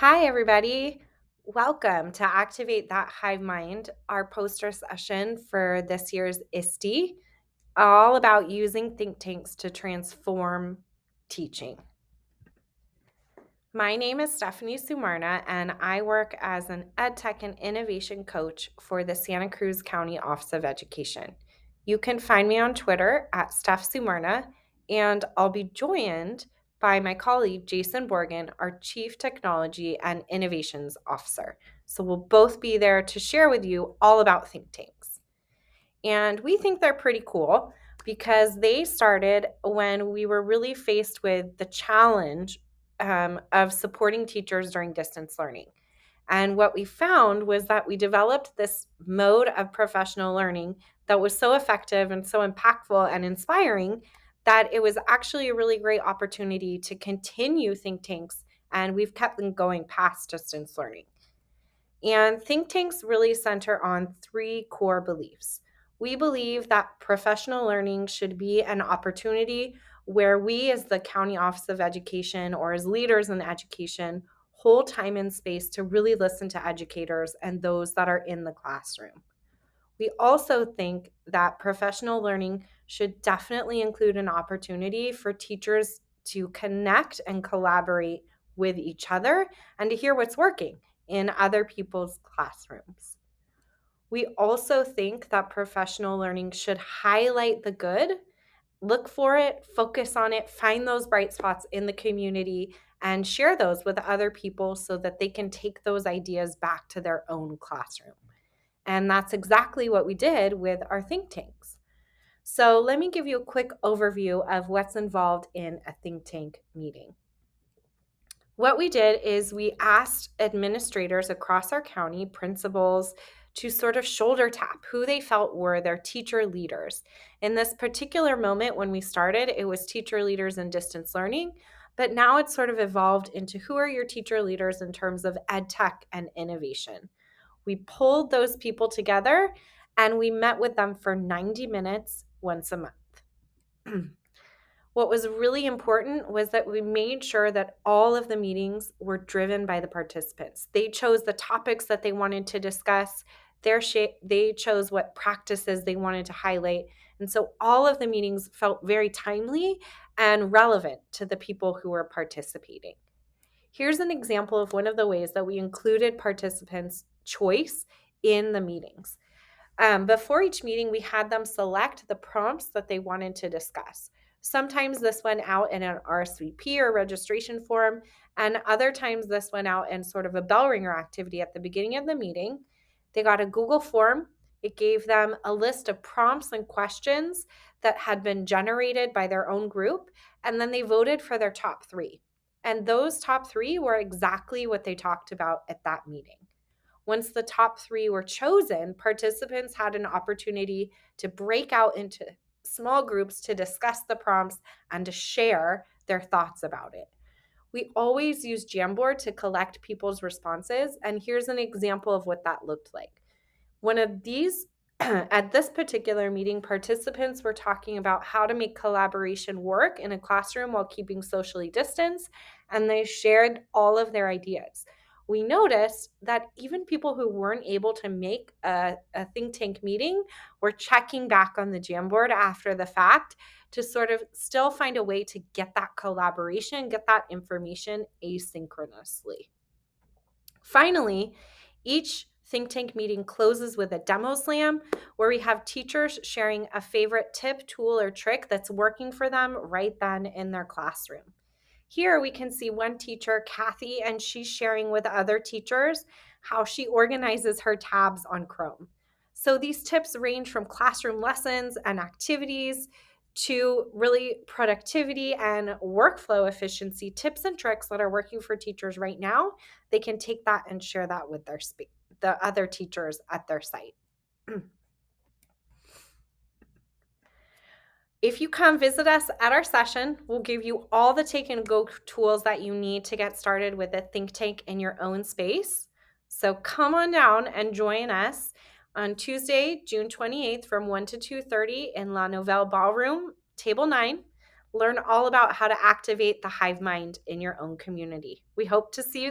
Hi, everybody. Welcome to Activate That Hive Mind, our poster session for this year's ISTE, all about using think tanks to transform teaching. My name is Stephanie Sumarna, and I work as an EdTech and Innovation Coach for the Santa Cruz County Office of Education. You can find me on Twitter at Steph Sumarna, and I'll be joined by my colleague, Jason Borgen, our Chief Technology and Innovations Officer. So we'll both be there to share with you all about think tanks. And we think they're pretty cool because they started when we were really faced with the challenge of supporting teachers during distance learning. And what we found was that we developed this mode of professional learning that was so effective and so impactful and inspiring that it was actually a really great opportunity to continue think tanks. And we've kept them going past distance learning. And think tanks really center on three core beliefs. We believe that professional learning should be an opportunity where we, as the County Office of Education or as leaders in education, hold time and space to really listen to educators and those that are in the classroom. We also think that professional learning should definitely include an opportunity for teachers to connect and collaborate with each other and to hear what's working in other people's classrooms. We also think that professional learning should highlight the good, look for it, focus on it, find those bright spots in the community, and share those with other people so that they can take those ideas back to their own classroom. And that's exactly what we did with our think tanks. So let me give you a quick overview of what's involved in a think tank meeting. What we did is we asked administrators across our county, principals, to sort of shoulder tap who they felt were their teacher leaders. In this particular moment when we started, it was teacher leaders in distance learning, but now it's sort of evolved into who are your teacher leaders in terms of ed tech and innovation. We pulled those people together and we met with them for 90 minutes once a month. What was really important was that we made sure that all of the meetings were driven by the participants. They chose the topics that they wanted to discuss. They chose what practices they wanted to highlight. And so all of the meetings felt very timely and relevant to the people who were participating. Here's an example of one of the ways that we included participants' choice in the meetings. Before each meeting, we had them select the prompts that they wanted to discuss. Sometimes this went out in an RSVP or registration form, and other times this went out in sort of a bell ringer activity at the beginning of the meeting. They got a Google form. It gave them a list of prompts and questions that had been generated by their own group, and then they voted for their top three. And those top three were exactly what they talked about at that meeting. Once the top three were chosen, participants had an opportunity to break out into small groups to discuss the prompts and to share their thoughts about it. We always use Jamboard to collect people's responses, and here's an example of what that looked like. One of these, at this particular meeting, participants were talking about how to make collaboration work in a classroom while keeping socially distanced, and they shared all of their ideas. We noticed that even people who weren't able to make a think tank meeting were checking back on the Jamboard after the fact to sort of still find a way to get that collaboration, get that information asynchronously. Finally, each think tank meeting closes with a demo slam where we have teachers sharing a favorite tip, tool, or trick that's working for them right then in their classroom. Here we can see one teacher, Kathy, and she's sharing with other teachers how she organizes her tabs on Chrome. So these tips range from classroom lessons and activities to really productivity and workflow efficiency tips and tricks that are working for teachers right now. They can take that and share that with the other teachers at their site. If you come visit us at our session, we'll give you all the take and go tools that you need to get started with a think tank in your own space. So come on down and join us on Tuesday, June 28th from 1 to 2:30 in La Nouvelle Ballroom, Table 9. Learn all about how to activate the hive mind in your own community. We hope to see you